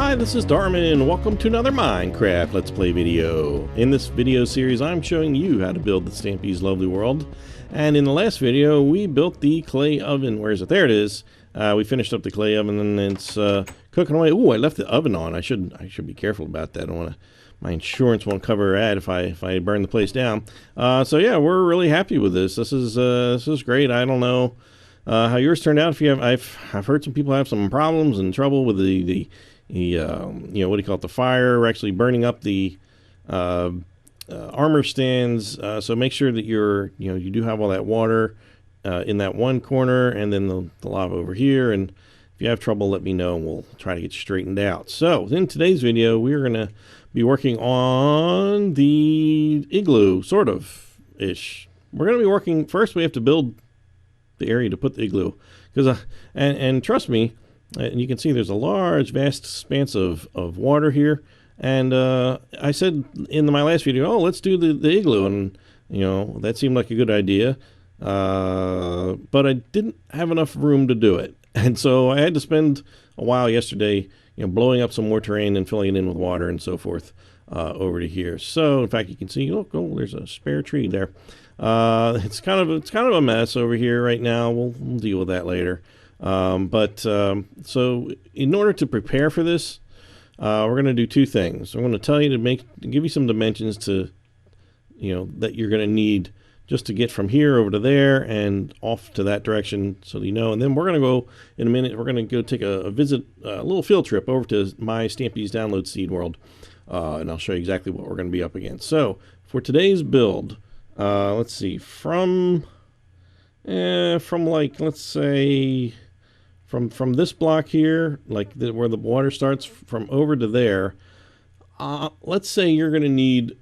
Hi, this is Darman. Welcome to another Minecraft Let's Play video. In this video series, I'm showing you how to build the STAMPY'S lovely world. And in the last video, we built the clay oven. Where is it? There it is. We finished up the clay oven, and it's cooking away. Ooh, I left the oven on. I should be careful about that. I don't want to. My insurance won't cover that if I burn the place down. So yeah, we're really happy with this. This is great. I don't know how yours turned out. If you have, I've heard some people have some problems and trouble with the you know, what do you call it, the fire, or actually burning up the armor stands. So make sure that you do have all that water in that one corner, and then the lava over here. And if you have trouble, let me know, and we'll try to get you straightened out. So in today's video, we're gonna be working on the igloo, sort of ish. We're gonna be working first. We have to build the area to put the igloo, because and trust me. And you can see there's a large, vast expanse of water here. And I said in my last video, oh, let's do the igloo. And, you know, that seemed like a good idea. But I didn't have enough room to do it. And so I had to spend a while yesterday, blowing up some more terrain and filling it in with water and so forth over to here. So, in fact, you can see, look, oh, there's a spare tree there. It's kind of a mess over here right now. We'll deal with that later. So in order to prepare for this, we're going to do two things. I'm going to tell you to give you some dimensions to, that you're going to need just to get from here over to there and off to that direction, so that you know. And then we're going to go in a minute. We're going to go take a little field trip over to my STAMPY'S download seed world, and I'll show you exactly what we're going to be up against. So for today's build, let's see, from like, let's say, from this block here, like where the water starts, from over to there, let's say you're going to need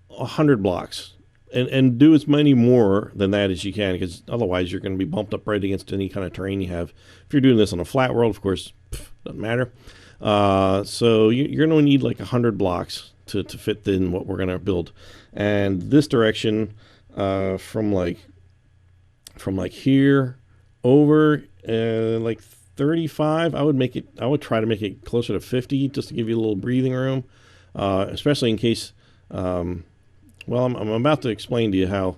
100 blocks, and do as many more than that as you can, because otherwise you're going to be bumped up right against any kind of terrain you have. If you're doing this on a flat world, of course, doesn't matter. So you're going to need like 100 blocks to fit in what we're going to build. And this direction, from like here over like 35, I would try to make it closer to 50, just to give you a little breathing room, especially in case well, I'm about to explain to you how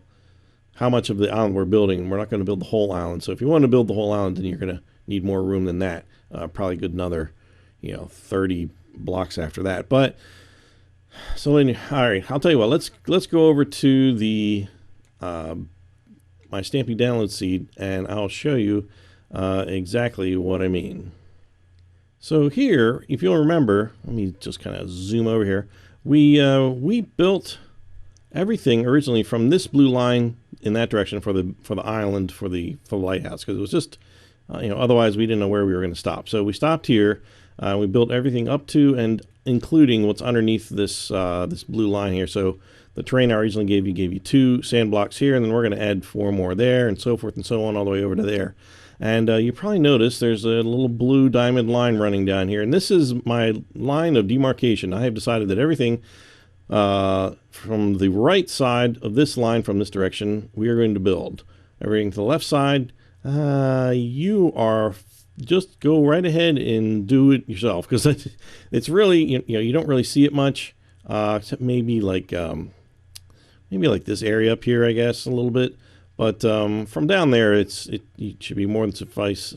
much of the island we're building. We're not going to build the whole island, so if you want to build the whole island, then you're going to need more room than that. Probably good another 30 blocks after that. But so then, all right, I'll tell you what, let's go over to the my Stampy download seed, and I'll show you exactly what I mean. So here, if you'll remember, let me just kind of zoom over here. We built everything originally from this blue line in that direction for the island for the lighthouse, because it was just otherwise we didn't know where we were going to stop. So we stopped here. We built everything up to and including what's underneath this this blue line here. So the terrain I originally gave you 2 sand blocks here, and then we're going to add 4 more there, and so forth and so on, all the way over to there. And you probably noticed there's a little blue diamond line running down here, and this is my line of demarcation. I have decided that everything from the right side of this line, from this direction, we are going to build. Everything to the left side, you are just go right ahead and do it yourself, because it's really, you don't really see it much, except maybe like this area up here, I guess, a little bit. But from down there, it should be more than suffice.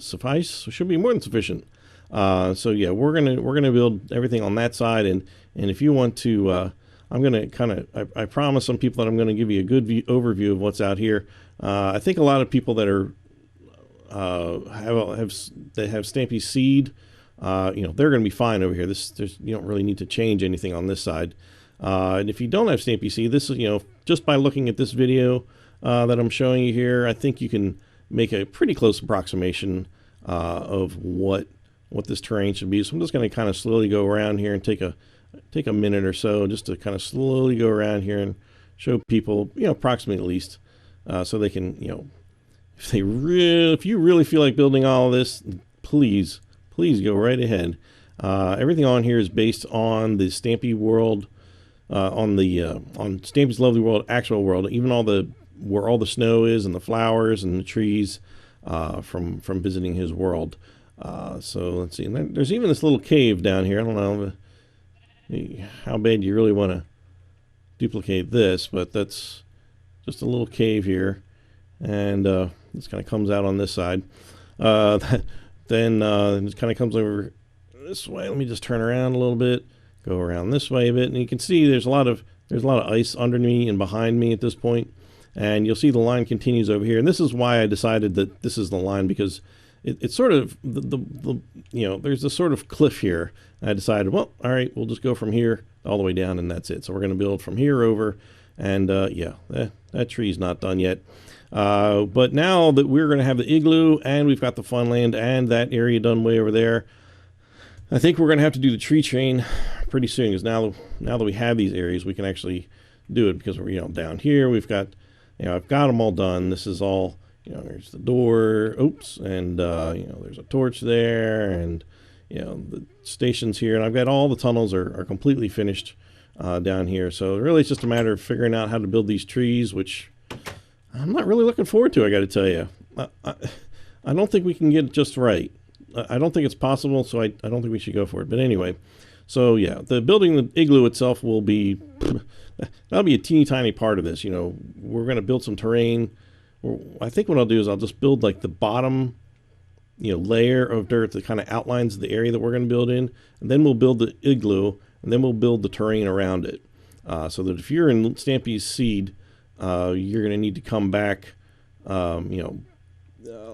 It should be more than sufficient. So yeah, we're gonna build everything on that side, and if you want to, I'm gonna I promise some people that I'm gonna give you a good overview of what's out here. I think a lot of people that are have Stampy's seed, they're gonna be fine over here. You don't really need to change anything on this side. And if you don't have Stampy's seed, this is, just by looking at this video that I'm showing you here, I think you can make a pretty close approximation of what this terrain should be. So I'm just going to kind of slowly go around here and take a minute or so just to kind of slowly go around here and show people, approximately at least, so they can, if you really feel like building all of this, please go right ahead. Everything on here is based on the Stampy world, on Stampy's lovely world, actual world, even where all the snow is and the flowers and the trees, from visiting his world. So let's see. And there's even this little cave down here. I don't know how bad you really want to duplicate this, but that's just a little cave here. And this kind of comes out on this side. Then it kind of comes over this way. Let me just turn around a little bit, go around this way a bit, and you can see there's a lot of ice under me and behind me at this point. And you'll see the line continues over here. And this is why I decided that this is the line, because it's sort of the there's this sort of cliff here. And I decided, well, all right, we'll just go from here all the way down, and that's it. So we're going to build from here over. And yeah, that tree's not done yet. But now that we're going to have the igloo and we've got the Funland and that area done way over there, I think we're going to have to do the tree chain pretty soon, because now that we have these areas, we can actually do it, because we're down here we've got I've got them all done. This is all there's the door, oops, and there's a torch there, and the stations here, and I've got all the tunnels are completely finished down here. So really it's just a matter of figuring out how to build these trees, which I'm not really looking forward to, I got to tell you. I don't think we can get it just right. I don't think it's possible, so I don't think we should go for it. But anyway, so yeah, the building the igloo itself will be, that'll be a teeny tiny part of this. We're going to build some terrain. I think what I'll do is I'll just build like the bottom, layer of dirt that kind of outlines the area that we're going to build in, and then we'll build the igloo, and then we'll build the terrain around it. So that if you're in Stampy's seed, you're going to need to come back,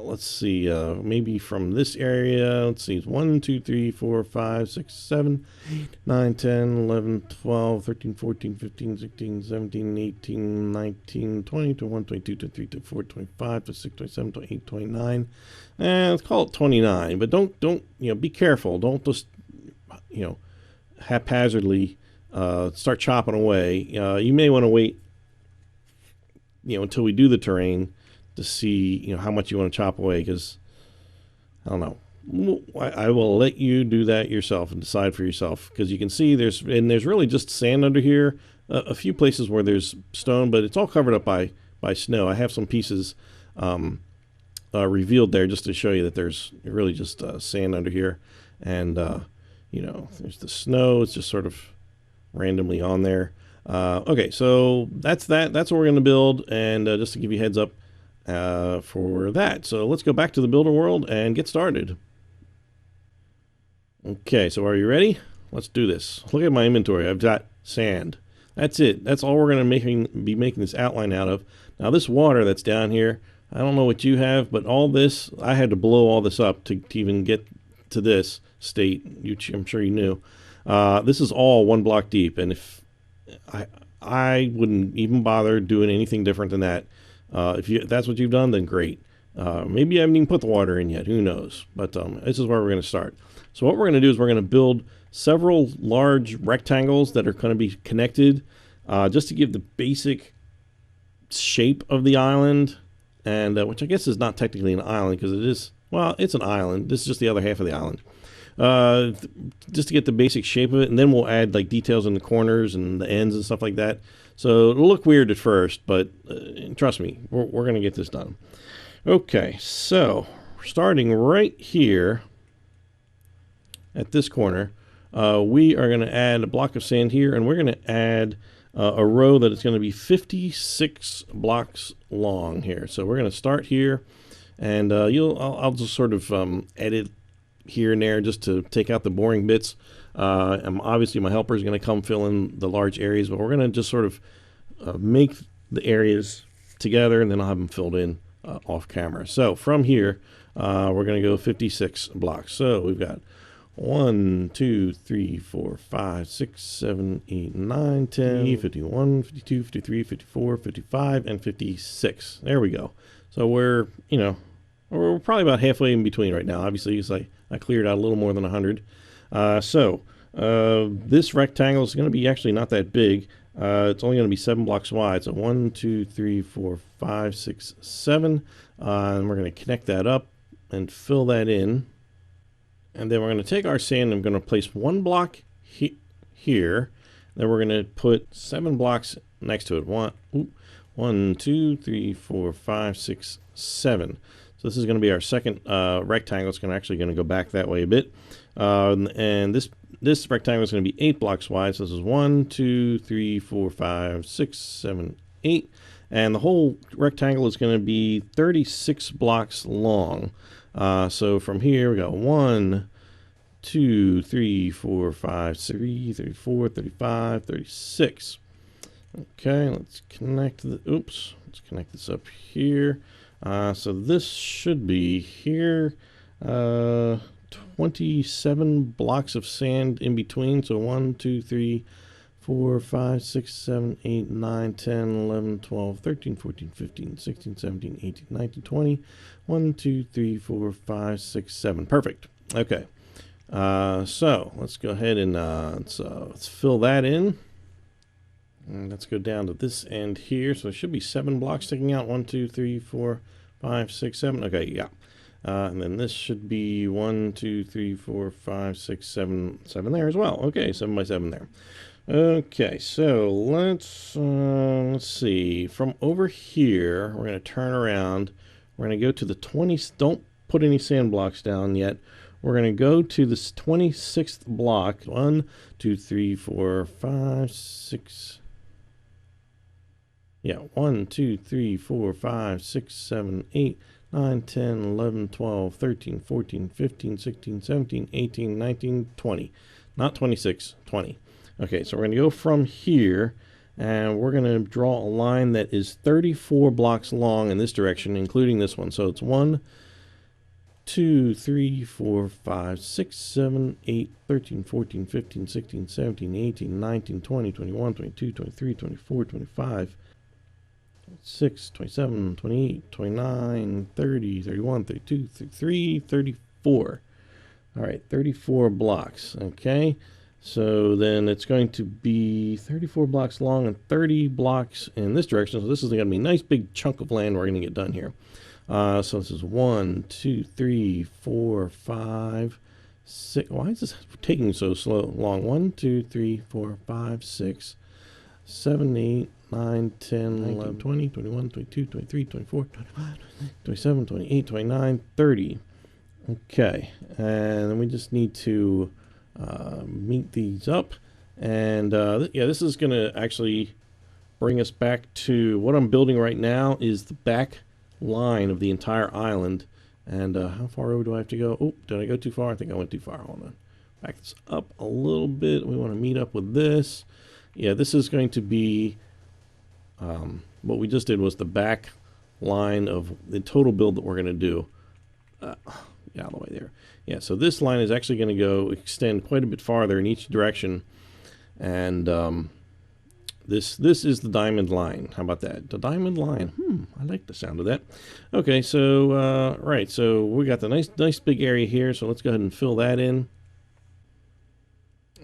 let's see, maybe from this area. Let's see, 1, 2, 3, 4, 5, 6, 7, 8, 9, 10, 11, 12, 13, 14, 15, 16, 17, 18, 19, 20, 21, 22, 23, 24, 25, 26, 27, 28, 29. Let's call it 29. But don't be careful. Don't just, haphazardly start chopping away. You may want to wait, until we do the terrain to see, how much you want to chop away, because I don't know. I will let you do that yourself and decide for yourself, because you can see there's really just sand under here. A few places where there's stone, but it's all covered up by snow. I have some pieces revealed there just to show you that there's really just sand under here, and there's the snow. It's just sort of randomly on there. Okay, so that's what we're going to build, and just to give you a heads up for that. So let's go back to the builder world and get started. Okay, so are you ready? Let's do this. Look at my inventory. I've got sand. That's it. That's all we're going to be making this outline out of. Now this water that's down here, I don't know what you have, but all this, I had to blow all this up to even get to this state. I'm sure you knew. This is all 1 block deep, and if I wouldn't even bother doing anything different than that. If that's what you've done, then great. Maybe you haven't even put the water in yet. Who knows? But this is where we're going to start. So what we're going to do is we're going to build several large rectangles that are going to be connected, just to give the basic shape of the island, and which I guess is not technically an island, because it is, well, it's an island. This is just the other half of the island. Just to get the basic shape of it, and then we'll add like details in the corners and the ends and stuff like that. So it'll look weird at first, but trust me, we're going to get this done. Okay, so starting right here at this corner, we are going to add a block of sand here, and we're going to add a row that is going to be 56 blocks long here. So we're going to start here, and I'll just sort of edit here and there just to take out the boring bits. Obviously my helper is going to come fill in the large areas, but we're going to just sort of make the areas together, and then I'll have them filled in off camera. So from here, we're going to go 56 blocks. So we've got 1, 2, 3, 4, 5, 6, 7, 8, 9, 10, 51, 52, 53, 54, 55, and 56. There we go. So we're probably about halfway in between right now. Obviously, it's like I cleared out a little more than 100. This rectangle is going to be actually not that big. It's only going to be 7 blocks wide. So 1, 2, 3, 4, 5, 6, 7. And we're going to connect that up and fill that in. And then we're going to take our sand and I'm going to place 1 block here. Then we're going to put 7 blocks next to it. 1, 2, 3, 4, 5, 6, 7. So this is going to be our second rectangle. It's actually going to go back that way a bit. And this rectangle is going to be 8 blocks wide. So this is 1, 2, 3, 4, 5, 6, 7, 8. And the whole rectangle is going to be 36 blocks long. So from here we got 1, 2, 3, 4, 5, 6, 34, 35, 36. Okay, let's connect let's connect this up here. So this should be here, 27 blocks of sand in between. So 1, 2, 3, 4, 5, 6, 7, 8, 9, 10, 11, 12, 13, 14, 15, 16, 17, 18, 19, 20. 1, 2, 3, 4, 5, 6, 7. Perfect. Okay. So let's go ahead and let's fill that in. And let's go down to this end here. So it should be 7 blocks sticking out. 1, 2, 3, 4, 5, 6, 7. Okay, yeah. And then this should be 1, 2, 3, 4, 5, 6, 7, 7 there as well. Okay, 7 by 7 there. Okay, so let's see. From over here, we're going to turn around. We're going to go to the 20. Don't put any sand blocks down yet. We're going to go to this 26th block. 1, 2, 3, 4, 5, 6. Yeah, 1, 2, 3, 4, 5, 6, 7, 8, 9, 10, 11, 12, 13, 14, 15, 16, 17, 18, 19, 20. Not 26, 20. Okay, so we're going to go from here, and we're going to draw a line that is 34 blocks long in this direction, including this one. So it's 1, 2, 3, 4, 5, 6, 7, 8, 13, 14, 15, 16, 17, 18, 19, 20, 21, 22, 23, 24, 25, 26, 27, 28, 29, 30, 31, 32, 33, 34. All right, 34 blocks, okay? So then it's going to be 34 blocks long and 30 blocks in this direction. So this is going to be a nice big chunk of land we're going to get done here. So this is 1, 2, 3, 4, 5, 6. Why is this taking so long? 1, 2, 3, 4, 5, 6, 7, 8, 9, 10, 11, 20, 21, 22, 23, 24, 25, 27, 28, 29, 30. Okay, and then we just need to meet these up. And yeah, this is going to actually bring us back to what I'm building right now is the back line of the entire island. And how far over do I have to go? Oh, did I go too far? I think I went too far. Hold on. Back this up a little bit. We want to meet up with this. Yeah, this is going to be what we just did was the back line of the total build that we're going to do. Yeah, all the way there. Yeah, so this line is actually going to go extend quite a bit farther in each direction. And this is the diamond line. How about that? The diamond line. I like the sound of that. Okay, so right, so we got the nice big area here. So let's go ahead and fill that in.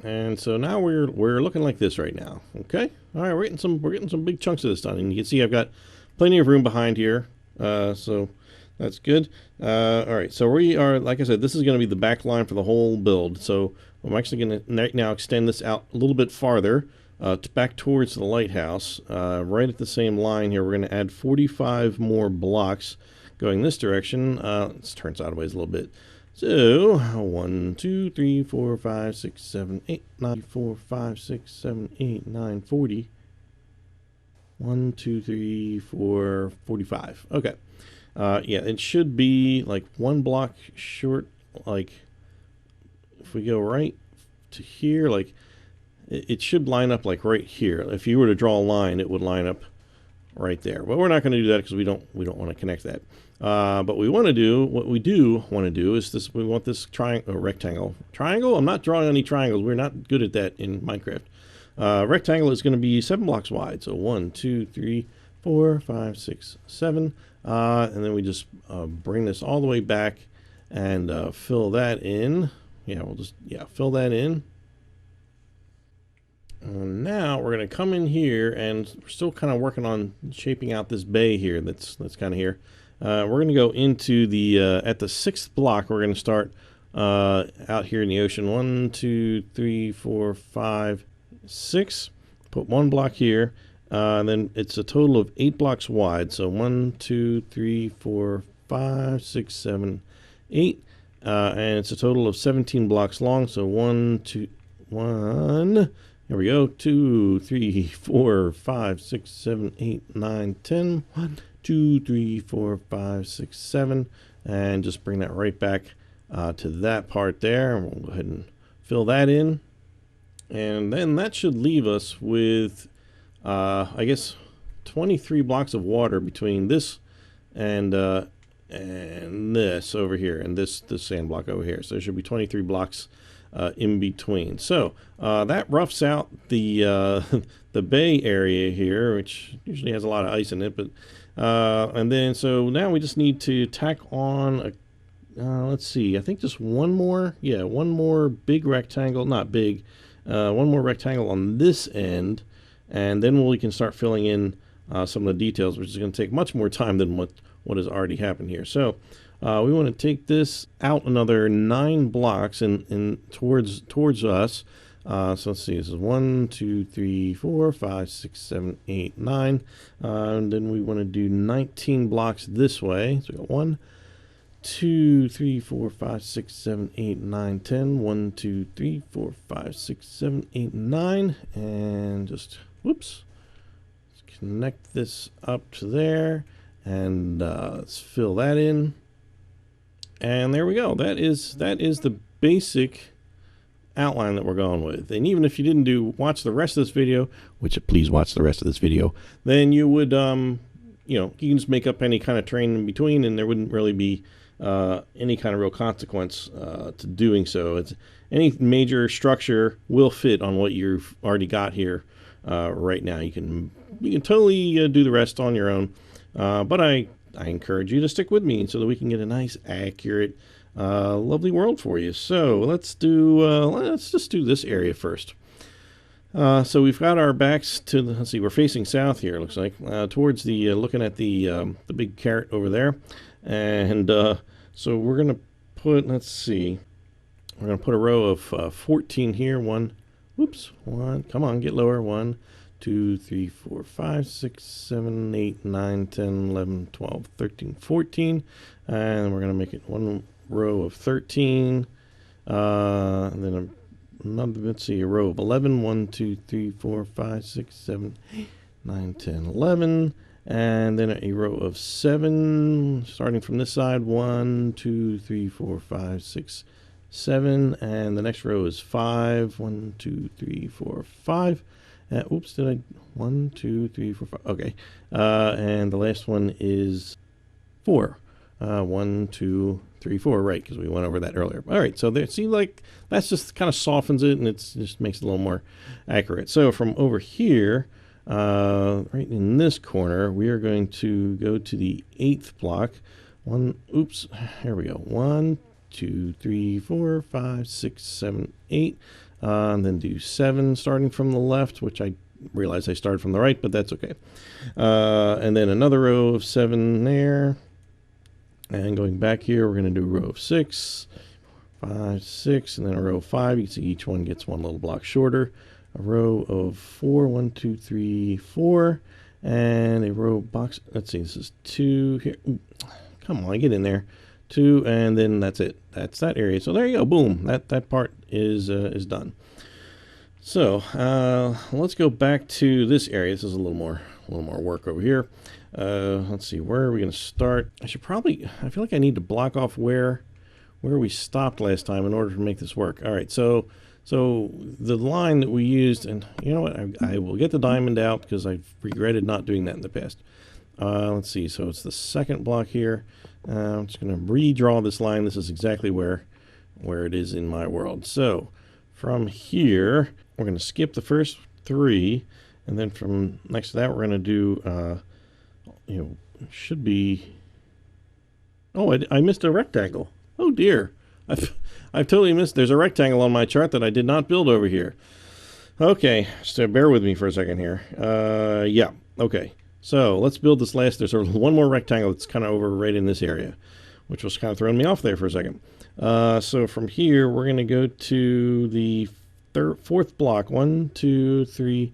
And so now we're looking like this right now. Okay, all right, we're getting some big chunks of this done, and you can see I've got plenty of room behind here. So that's good. All right, so we are, like I said, this is going to be the back line for the whole build. So I'm actually going to now extend this out a little bit farther. Back towards the lighthouse, right at the same line here. We're going to add 45 more blocks going this direction. Let's turn sideways a little bit. So 1, 2, 3, 4, 5, 6, 7, 8, 9, 4, 5, 6, 7, 8, 9, 40. 1, 2, 3, 4, 45. Okay. Yeah, it should be like 1 block short. Like if we go right to here, like it should line up like right here. If you were to draw a line, it would line up right there. But we're not going to do that because we don't want to connect that. But we want to do what we do want to do is this. We want this rectangle. Triangle. I'm not drawing any triangles. We're not good at that in Minecraft. Rectangle is going to be 7 blocks wide. So 1, 2, 3, 4, 5, 6, 7. And then we just bring this all the way back and fill that in. Yeah, we'll just fill that in. And now we're going to come in here, and we're still kind of working on shaping out this bay here. That's kind of here. We're going to go into the at the 6th block. We're going to start out here in the ocean. 1, 2, 3, 4, 5, 6. Put 1 block here. And then it's a total of 8 blocks wide. So 1, 2, 3, 4, 5, 6, 7, 8. And it's a total of 17 blocks long. So 1, 2, 1. Here we go. 2, 3, 4, 5, 6, 7, 8, 9, 10. 1, 2, 3, 4, 5, 6, 7. And just bring that right back to that part there. And we'll go ahead and fill that in. And then that should leave us with, I guess, 23 blocks of water between this and this over here, and this sand block over here. So there should be 23 blocks in between. So that roughs out the the bay area here, which usually has a lot of ice in it. But and then so now we just need to tack on a let's see, I think just one more big rectangle, not big, one more rectangle on this end, and then we can start filling in some of the details, which is going to take much more time than what has already happened here. So we want to take this out another 9 blocks in towards us. So let's see, this is 1, 2, 3, 4, 5, 6, 7, 8, 9. And then we want to do 19 blocks this way. So we got 1, 2, 3, 4, 5, 6, 7, 8, 9, 10. 1, 2, 3, 4, 5, 6, 7, 8, 9. And just, whoops, let's connect this up to there. And let's fill that in. And there we go. That is the basic outline that we're going with. And even if you didn't watch the rest of this video, which please watch the rest of this video, then you would, you can just make up any kind of terrain in between, and there wouldn't really be any kind of real consequence to doing so. Any major structure will fit on what you've already got here right now. You can totally do the rest on your own, but I encourage you to stick with me so that we can get a nice, accurate, lovely world for you. So let's just do this area first. So we've got our backs to let's see, we're facing south here, it looks like, towards the, looking at the big carrot over there. And so we're going to put, let's see, we're going to put a row of 14 here. One, come on, get lower. 1, 2, 3, 4, 5, 6, 7, 8, 9, 10, 11, 12, 13, 14. And we're going to make it one row of 13. And then another, let's see, a row of 11. 1, 2, 3, 4, 5, 6, 7, 8, 9, 10, 11. And then a row of 7, starting from this side. 1, 2, 3, 4, 5, 6, 7. And the next row is 5. 1, 2, 3, 4, 5. Oops, did I? 1, 2, 3, 4, 5. Okay. And the last one is 4. 1, 2, 3, 4. Right, because we went over that earlier. All right, so there, see, like, that's just kind of softens it, and it just makes it a little more accurate. So from over here, right in this corner, we are going to go to the 8th block. Here we go. 1, 2, 3, 4, 5, 6, 7, 8. And then do 7 starting from the left, which I realize I started from the right, but that's okay. And then another row of 7 there. And going back here, we're going to do a row of 6, 5, 6, and then a row of 5. You can see each one gets one little block shorter. A row of 4, 1, 2, 3, 4, and a row of box. Let's see, this is 2 here. Ooh, come on, get in there. 2, and then that's it. That's that area. So there you go. Boom. That part is done. So let's go back to this area. This is a little more work over here. Let's see, where are we going to start? I feel like I need to block off where we stopped last time in order to make this work. All right. So the line that we used, and you know what? I will get the diamond out because I've regretted not doing that in the past. Let's see. So it's the 2nd block here. I'm just going to redraw this line. This is exactly where it is in my world. So from here, we're going to skip the first 3, and then from next to that, we're going to do, should be. Oh, I missed a rectangle. Oh dear, I've totally missed. There's a rectangle on my chart that I did not build over here. Okay, so bear with me for a second here. Yeah. Okay. So let's build this last. There's one more rectangle that's kind of over right in this area, which was kind of throwing me off there for a second. So from here, we're going to go to the 4th block. 1, 2, 3,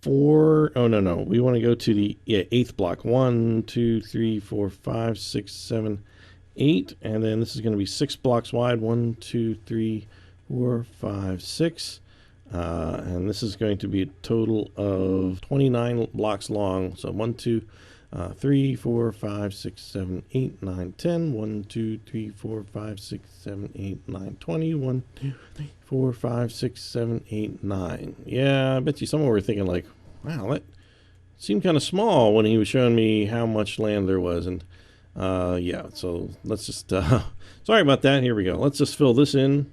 4. Oh, no. We want to go to the eighth block. 1, 2, 3, 4, 5, 6, 7, 8. And then this is going to be 6 blocks wide. 1, 2, 3, 4, 5, 6. And this is going to be a total of 29 blocks long. So 1, 2, 3, 4, 5, 6, 7, 8, 9, 10. 1, 2, 3, 4, 5, 6, 7, 8, 9, 20. 1, 2, 3, 4, 5, 6, 7, 8, 9. Yeah, I bet you some were thinking like, wow, that seemed kind of small when he was showing me how much land there was. And yeah, so let's just, sorry about that. Here we go. Let's just fill this in.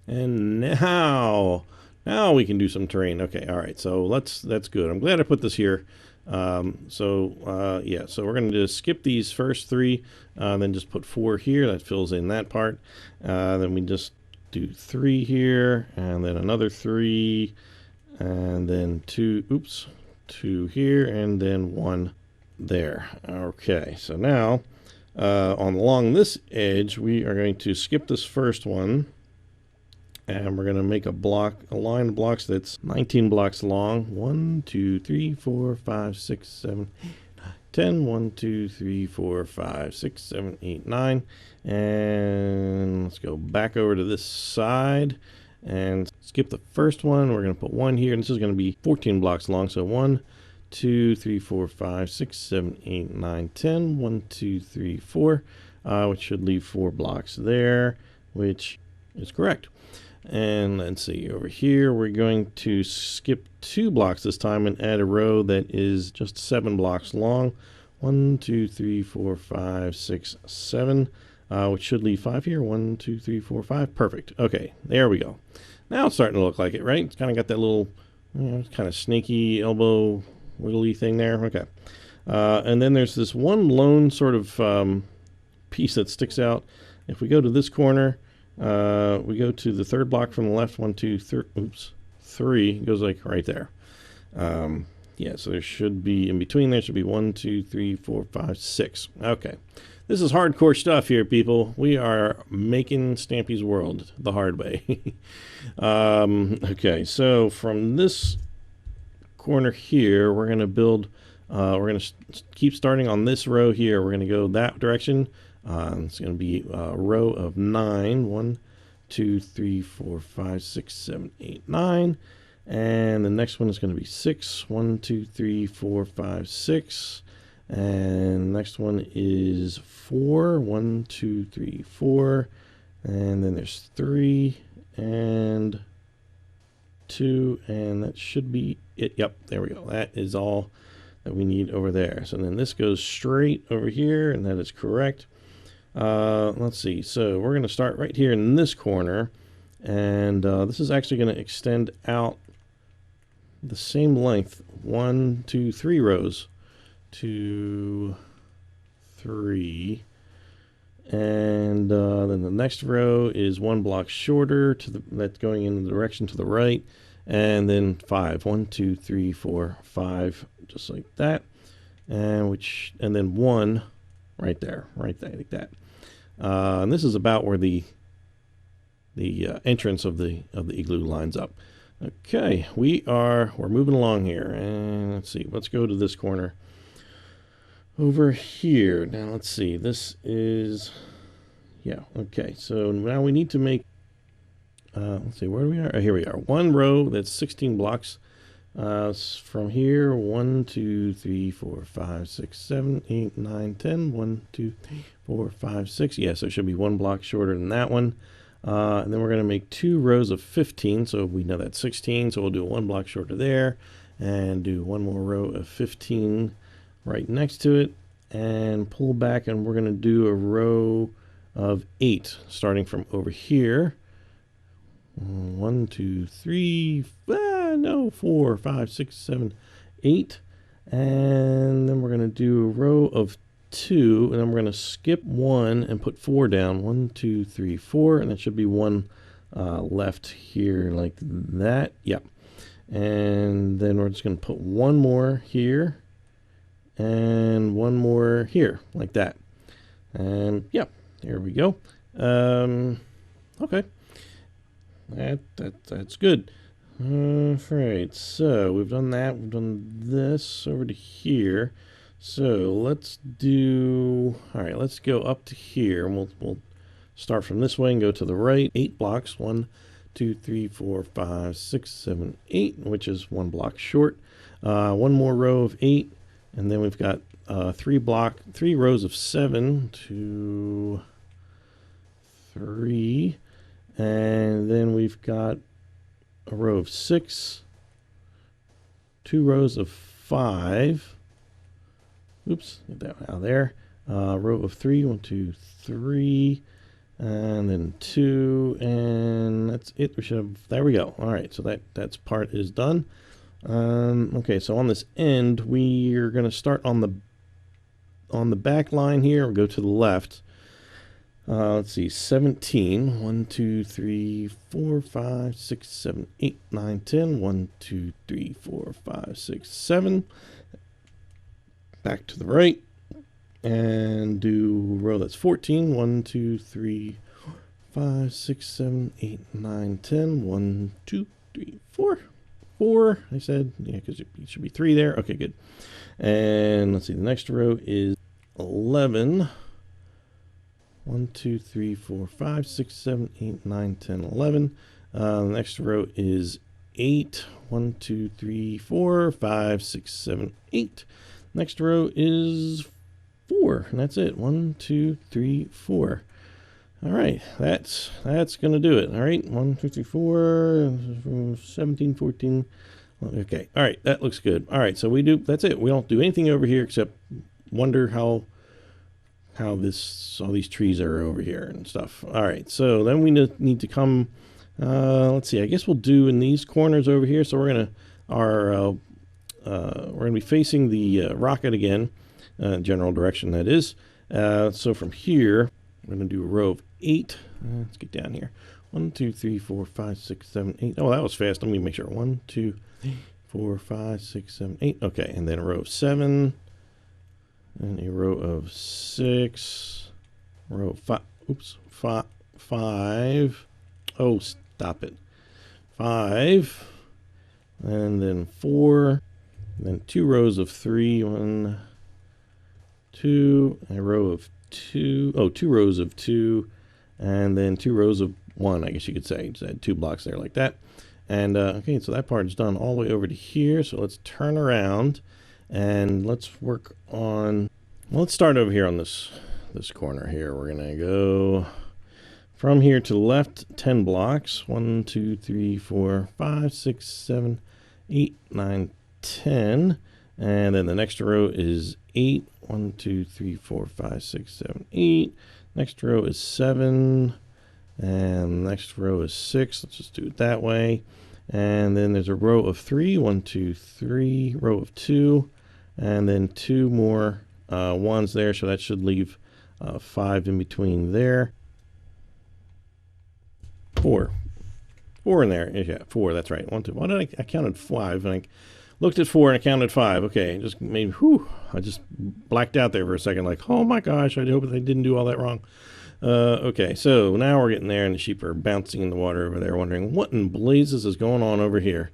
And now we can do some terrain. Okay, all right. So that's good. I'm glad I put this here. Yeah, so we're going to just skip these first 3, then just put 4 here. That fills in that part. Then we just do 3 here, and then another 3, and then 2 here, and then 1 there. Okay, so now along this edge, we are going to skip this first one. And we're going to make a line of blocks that's 19 blocks long. 1, 2, 3, 4, 5, 6, 7, 8, 9, 10. 1, 2, 3, 4, 5, 6, 7, 8, 9. And let's go back over to this side and skip the first one. We're going to put 1 here, and this is going to be 14 blocks long. So 1, 2, 3, 4, 5, 6, 7, 8, 9, 10. 1, 2, 3, 4, which should leave 4 blocks there, which is correct. And let's see, over here we're going to skip 2 blocks this time and add a row that is just 7 blocks long. 1, 2, 3, 4, 5, 6, 7, which should leave 5 here. 1, 2, 3, 4, 5. Perfect. Okay, there we go. Now it's starting to look like it, right? It's kind of got that little, kind of snaky elbow wiggly thing there. Okay. And then there's this one lone sort of piece that sticks out. If we go to this corner, we go to the 3rd block from the left. 1, 2, 3. It goes like right there. Yeah, so there should be, in between there should be 1, 2, 3, 4, 5, 6. Okay. This is hardcore stuff here, people. We are making Stampy's World the hard way. Okay, so from this corner here, we're going to build, we're going to keep starting on this row here. We're going to go that direction. It's going to be a row of 9. 1, 2, 3, 4, 5, 6, 7, 8, 9. And the next one is going to be 6. 1, 2, 3, 4, 5, 6. And the next one is 4. 1, 2, 3, 4. And then there's 3 and 2. And that should be it. Yep, there we go. That is all that we need over there. So then this goes straight over here, and that is correct. Let's see. So we're going to start right here in this corner, and this is actually going to extend out the same length. 1, 2, 3 rows. 2, 3. And then the next row is 1 block shorter that's going in the direction to the right. And then 5. 1, 2, 3, 4, 5, just like that. And then 1 right there, like that. And this is about where the entrance of the igloo lines up. Okay, we're moving along here, and let's see. Let's go to this corner over here. Now let's see. This is, yeah. Okay, so now we need to make. Let's see, where we are. Oh, here we are. 1 row that's 16 blocks. From here, 1, 2, 3, 4, 5, 6, 7, 8, 9, 10. 1, 2, 3, 4, 5, 6. Yeah, so it should be 1 block shorter than that one. And then we're going to make 2 rows of 15. So we know that's 16. So we'll do 1 block shorter there, and do 1 more row of 15 right next to it, and pull back. And we're going to do a row of 8 starting from over here. 1, 2, 3, 4, 5, 6, 7, 8. And then we're going to do a row of 2, and then we're going to skip 1 and put 4 down. 1, 2, 3, 4, and that should be 1 left here like that. Yep. And then we're just going to put 1 more here and 1 more here like that. And yep, there we go. Okay. That's good. Alright, so we've done that. We've done this over to here. So let's do. Alright, let's go up to here. And we'll start from this way and go to the right. 8 blocks. 1, 2, 3, 4, 5, 6, 7, 8, which is 1 block short. One more row of 8. And then we've got 3 rows of 7. 2, 3. And then we've got a row of 6, 2 rows of 5. Oops, get that out of there. Row of 3, 1, 2, 3, and then 2, and that's it. We should have. There we go. All right, so that's part is done. Okay, so on this end, we are going to start on the back line here. We'll go to the left. Let's see, 17. 1, 2, 3, 4, 5, 6, 7, 8, 9, 10. 1, 2, 3, 4, 5, 6, 7. Back to the right. And do row that's 14. 1, 2, 3, 5, 6, 7, 8, 9, 10. 1, 2, 3, 4. 4, I said. Yeah, because it should be 3 there. Okay, good. And let's see, the next row is 11. 1, 2, 3, 4, 5, 6, 7, 8, 9, 10, 11. The next row is 8. 1, 2, 3, 4, 5, 6, 7, 8. Next row is 4, and that's it. 1, 2, 3, 4. All right, that's going to do it. All right, 1, 2, 3, 4, 17, 14. Okay, all right, that looks good. All right, so that's it. We don't do anything over here except wonder how all these trees are over here and stuff. All right, so then we need to come. Let's see. I guess we'll do in these corners over here. So we're gonna be facing the rocket again, general direction that is. So from here, we're gonna do a row of 8. Let's get down here. 1, 2, 3, 4, 5, 6, 7, 8. Oh, that was fast. Let me make sure. 1, 2, 3, 4, 5, 6, 7, 8. Okay, and then a row of 7. And a row of 6, row of 5, oops, 5, oh, stop it, 5, and then 4, and then 2 rows of 3, 1, 2, a row of 2, oh, 2 rows of 2, and then 2 rows of 1, I guess you could say. Just add 2 blocks there like that. And, okay, so that part is done all the way over to here, so let's turn around. And let's work on, well, let's start over here on this corner here. We're going to go from here to the left 10 blocks. 1, 2, 3, 4, 5, 6, 7, 8, 9, 10. And then the next row is 8. 1, 2, 3, 4, 5, 6, 7, 8. Next row is 7. And next row is 6. Let's just do it that way. And then there's a row of 3. 1, 2, 3. Row of 2. And then 2 more ones there, so that should leave 5 in between there. 4 in there. Yeah, 4. That's right. 1, 2. Why did I counted 5 and I looked at 4 and I counted 5. Okay, just maybe. Whew, I just blacked out there for a second. Like, oh my gosh, I hope they didn't do all that wrong. Okay, so now we're getting there, and the sheep are bouncing in the water over there, wondering what in blazes is going on over here.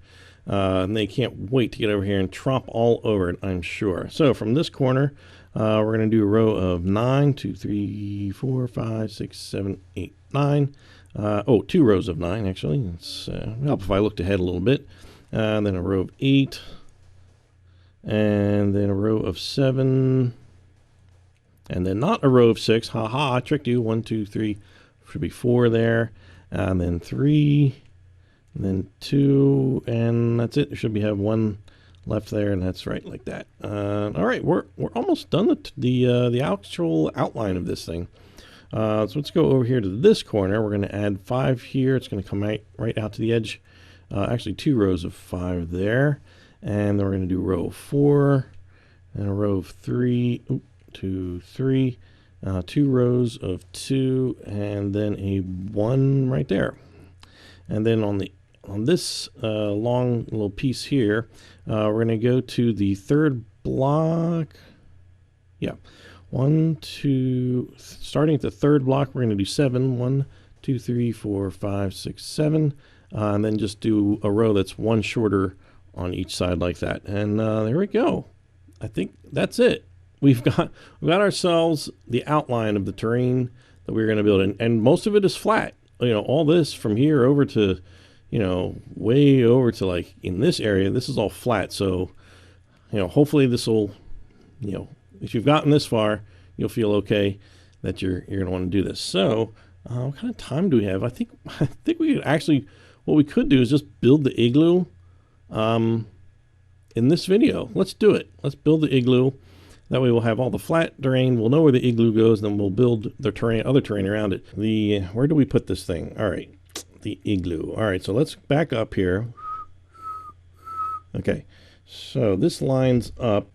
And they can't wait to get over here and tromp all over it, I'm sure. So from this corner, we're going to do a row of 9, 2, 3, 4, 5, 6, 7, 8, 9. 2 rows of 9, actually. It's help if I looked ahead a little bit. And then a row of 8. And then a row of 7. And then not a row of 6. Ha ha, I tricked you. 1, 2, 3. Should be 4 there. And then 3. And then 2, and that's it. There should have 1 left there, and that's right, like that. All right, we're almost done the actual outline of this thing. So let's go over here to this corner. We're going to add 5 here. It's going to come right out to the edge. Actually, 2 rows of 5 there, and then we're going to do a row of 4 and a row of 3. 2, 3. 2 rows of 2, and then a 1 right there. And then on this long little piece here, we're going to go to the 3rd block. Yeah, 1, 2, starting at the 3rd block, we're going to do 7. 1, 2, 3, 4, 5, 6, 7. and then just do a row that's one shorter on each side like that. And there we go. I think that's it. We've got ourselves the outline of the terrain that we're going to build, and most of it is flat. You know, all this from here over to, you know, way over to like in this area, this is all flat. So, you know, hopefully this will, you know, if you've gotten this far, you'll feel okay that you're going to want to do this. So, what kind of time do we have? I think we could actually, what we could do is just build the igloo in this video. Let's do it. Let's build the igloo. That way we'll have all the flat terrain. We'll know where the igloo goes, then we'll build the terrain, other terrain around it. Where do we put this thing? All right, the igloo. All right, so let's back up here. Okay, so this lines up.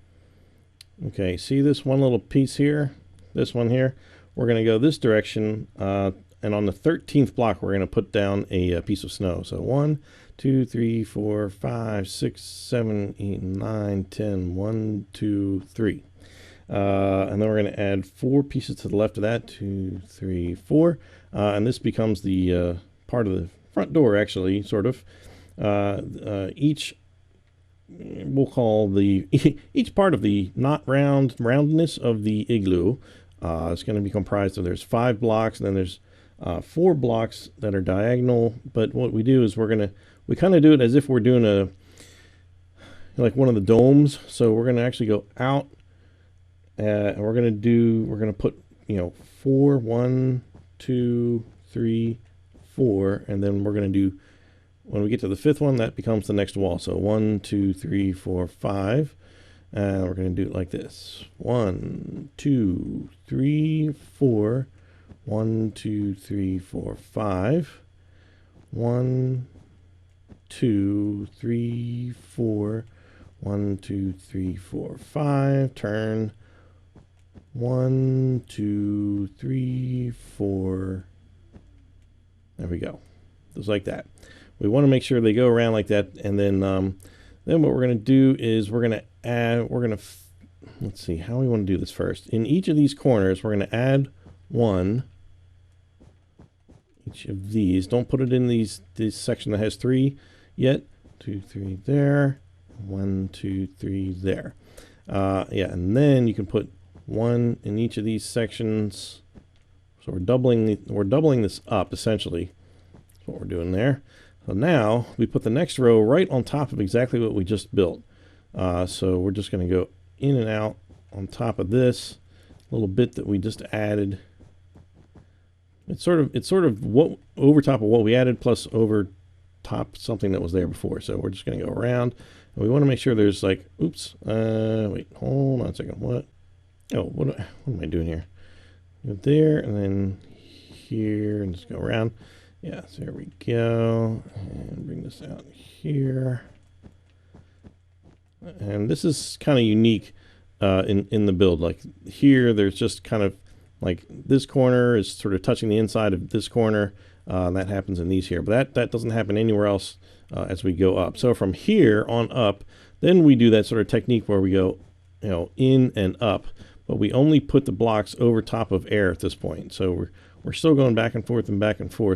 Okay, see this one little piece here? This one here? We're going to go this direction, and on the 13th block, we're going to put down a piece of snow. So 1, 2, 3, 4, 5, 6, 7, 8, 9, 10, 1, 2, 3. And then we're going to add 4 pieces to the left of that, 2, 3, 4. And this becomes the part of the front door, actually, sort of. Each, we'll call the, each part of the not roundness of the igloo is going to be comprised of, there's 5 blocks, and then there's 4 blocks that are diagonal. But what we do is we kind of do it as if we're doing like one of the domes. So we're going to actually go out, and we're going to put, you know, 4, 1, 2, 3, 4, and then we're going to do, when we get to the 5th one, that becomes the next wall. So 1, 2, 3, 4, 5, and we're going to do it like this: 1, 2, 3, 4, 1, 2, 3, 4, 5, 1, 2, 3, 4, 1, 2, 3, 4, 5, turn, 1, 2, 3, 4. There we go. Just like that. We want to make sure they go around like that, and then what we're going to do is let's see how we want to do this first. In each of these corners, we're going to add 1. Each of these. Don't put it in this section that has 3 yet. 2, 3 there. 1, 2, 3 there. Yeah, and then you can put 1 in each of these sections. So we're doubling this up essentially. That's what we're doing there. So now we put the next row right on top of exactly what we just built. So we're just going to go in and out on top of this little bit that we just added. It's sort of what over top of what we added plus over top something that was there before. So we're just going to go around, and we want to make sure there's like, oops, wait, hold on a second. What? Oh, what am I doing here? Go there, and then here, and just go around. Yeah, so there we go, and bring this out here. And this is kind of unique in the build. Like here, there's just kind of like this corner is sort of touching the inside of this corner. That happens in these here, but that doesn't happen anywhere else as we go up. So from here on up, then we do that sort of technique where we go, you know, in and up, but we only put the blocks over top of air at this point. So we're still going back and forth,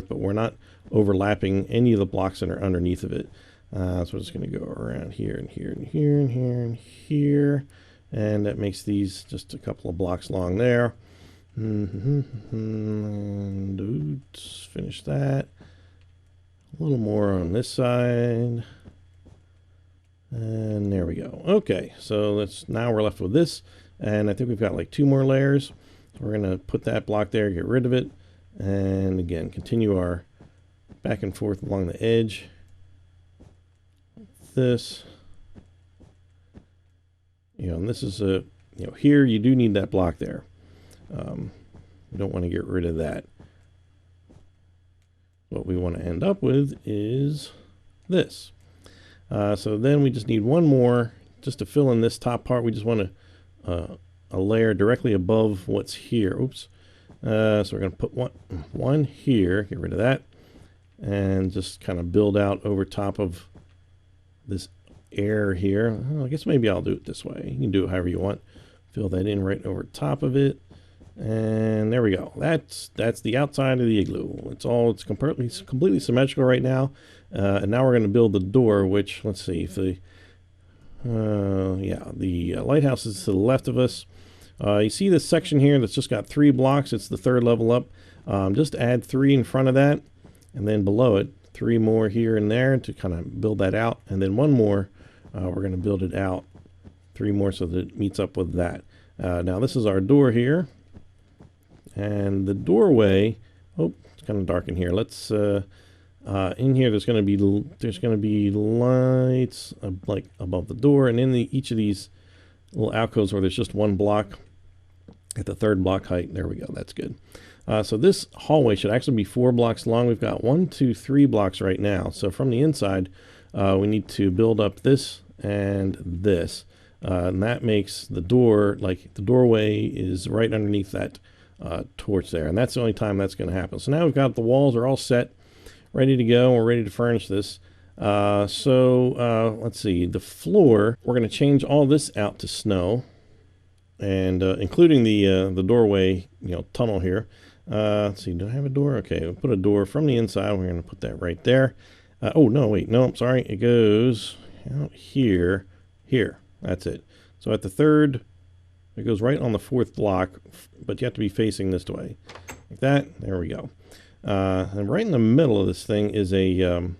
but we're not overlapping any of the blocks that are underneath of it. So we're just going to go around here and here and here and here and here, and that makes these just a couple of blocks long there. And oops, finish that. A little more on this side, and there we go. Okay, so now we're left with this, and I think we've got like 2 more layers. We're going to put that block there, get rid of it, and again continue our back and forth along the edge. This, you know, and this is a, you know, here you do need that block there. We don't want to get rid of that. What we want to end up with is this. So then we just need 1 more just to fill in this top part. We just want a layer directly above what's here. Oops. So we're going to put one here, get rid of that, and just kind of build out over top of this air here. Well, I guess maybe I'll do it this way. You can do it however you want. Fill that in right over top of it. And there we go. That's the outside of the igloo. It's completely symmetrical right now. And now we're going to build the door, which, let's see, if the lighthouse is to the left of us. You see this section here that's just got 3 blocks. It's the 3rd level up. Just add 3 in front of that, and then below it 3 more here and there to kind of build that out, and then 1 more. We're going to build it out 3 more so that it meets up with that. Now this is our door here, and the doorway. Oh, it's kind of dark in here. Let's in here. There's going to be lights like above the door, and in each of these little alcoves where there's just 1 block at the 3rd block height. There we go. That's good. So this hallway should actually be 4 blocks long. We've got 1, 2, 3 blocks right now. So from the inside, we need to build up this and this. And that makes the door, like the doorway is right underneath that torch there. And that's the only time that's going to happen. So now we've got the walls are all set, ready to go. We're ready to furnish this. Let's see, the floor, we're going to change all this out to snow, and including the doorway, tunnel here. Let's see, do I have a door? Okay, we'll put a door from the inside. We're going to put that right there. Oh, no, wait, no, I'm sorry. It goes out here. That's it. So at the 3rd, it goes right on the 4th block, but you have to be facing this way. Like that. There we go. And right in the middle of this thing is a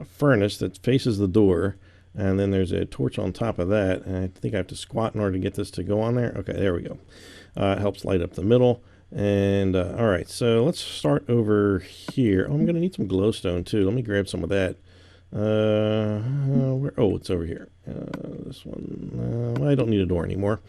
furnace that faces the door, and then there's a torch on top of that, and I think I have to squat in order to get this to go on there. Okay, there we go. It helps light up the middle. And all right, so let's start over here. Oh, I'm gonna need some glowstone too. Let me grab some of that. Oh, it's over here. This one. I don't need a door anymore.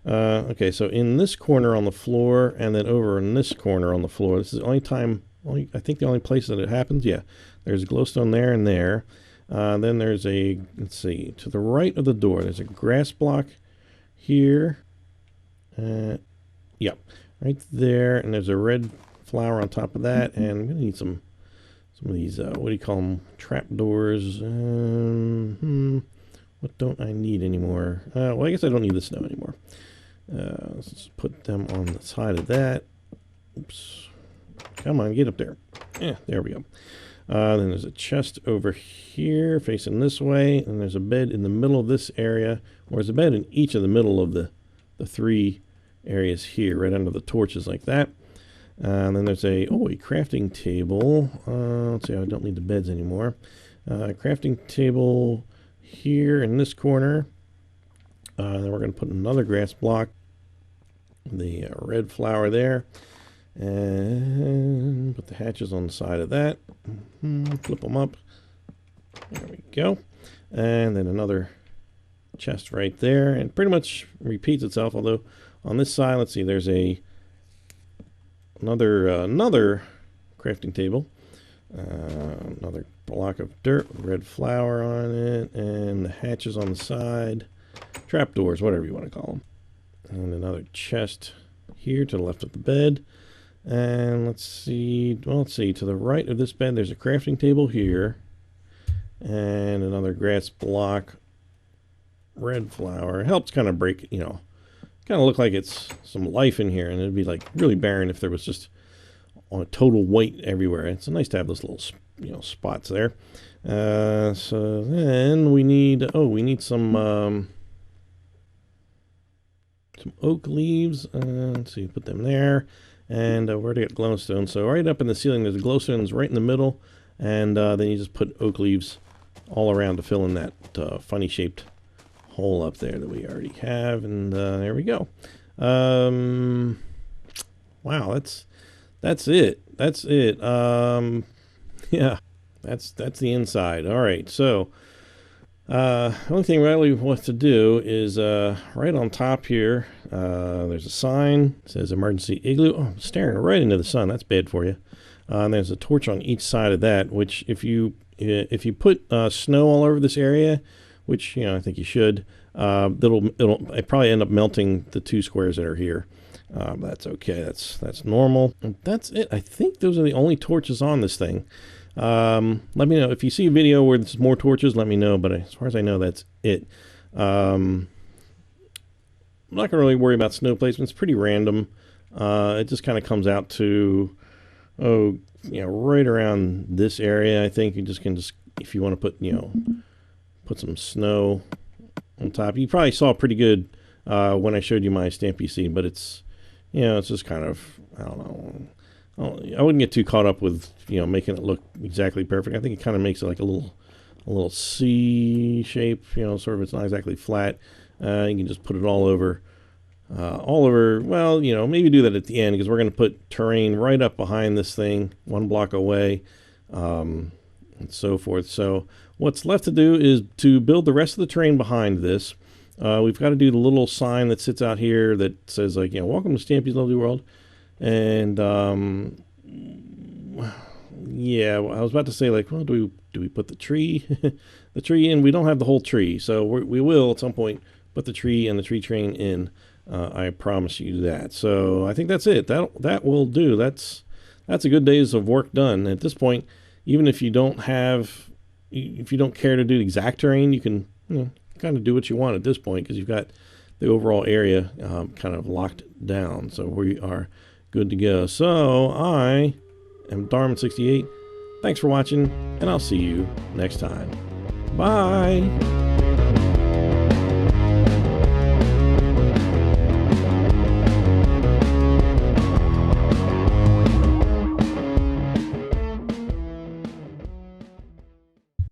Okay, so in this corner on the floor, and then over in this corner on the floor. This is the only time. I think the only place that it happens. Yeah, there's glowstone there and there. Then there's a, let's see, to the right of the door, there's a grass block here. Yep, right there, and there's a red flower on top of that, and I'm gonna need some of these, what do you call them, trapdoors. What don't I need anymore? Well, I guess I don't need the snow anymore. Let's just put them on the side of that. Oops. Come on, get up there. Yeah, there we go. Then there's a chest over here facing this way, and there's a bed in the middle of this area, or there's a bed in each of the middle of the 3 areas here, right under the torches like that. And then there's a crafting table. Let's see, I don't need the beds anymore. Crafting table here in this corner. Then we're going to put another grass block, the red flower there, and put the hatches on the side of that. Flip them up. There we go. And then another chest right there, and pretty much repeats itself, although on this side, let's see, there's another crafting table, another block of dirt with red flower on it, and the hatches on the side, trapdoors, whatever you want to call them, and another chest here to the left of the bed. And let's see, to the right of this bed there's a crafting table here, and another grass block, red flower. It helps kind of break, kind of look like it's some life in here, and it'd be like really barren if there was just on a total white everywhere. It's nice to have those little spots there. So then we need some oak leaves. Let's see, put them there, and we already got glowstone. So right up in the ceiling there's a glowstone right in the middle, and then you just put oak leaves all around to fill in that funny shaped hole up there that we already have, and there we go. Wow, that's it. Yeah, that's the inside. All right, so only thing really what to do is right on top here, there's a sign that says emergency igloo. Oh, I'm staring right into the sun. That's bad for you. And there's a torch on each side of that, which if you put snow all over this area, which I think you should, it'll probably end up melting the 2 squares that are here. That's okay. That's normal. And that's it. I think those are the only torches on this thing. Let me know if you see a video where there's more torches. Let me know. But as far as I know, that's it. I'm not going to really worry about snow placement. It's pretty random. It just kind of comes out to, right around this area. I think you can if you want to put some snow on top. You probably saw pretty good when I showed you my Stampy scene, but it's just kind of, I don't know. I wouldn't get too caught up with making it look exactly perfect. I think it kind of makes it like a little C shape. Sort of, it's not exactly flat. You can just put it all over. Well, maybe do that at the end, because we're going to put terrain right up behind this thing, 1 block away, and so forth. So what's left to do is to build the rest of the terrain behind this. We've got to do the little sign that sits out here that says, like, welcome to Stampy's Lovely World. And yeah, I was about to say, like, well, do we put the tree the tree in? We don't have the whole tree, so we will at some point put the tree and the tree train in. I promise you that. So I think that's it. That will do. That's a good days of work done. At this point, even if you don't care to do exact terrain, you can kind of do what you want at this point, because you've got the overall area kind of locked down. So we are good to go. So I am Darman68. Thanks for watching, and I'll see you next time. Bye.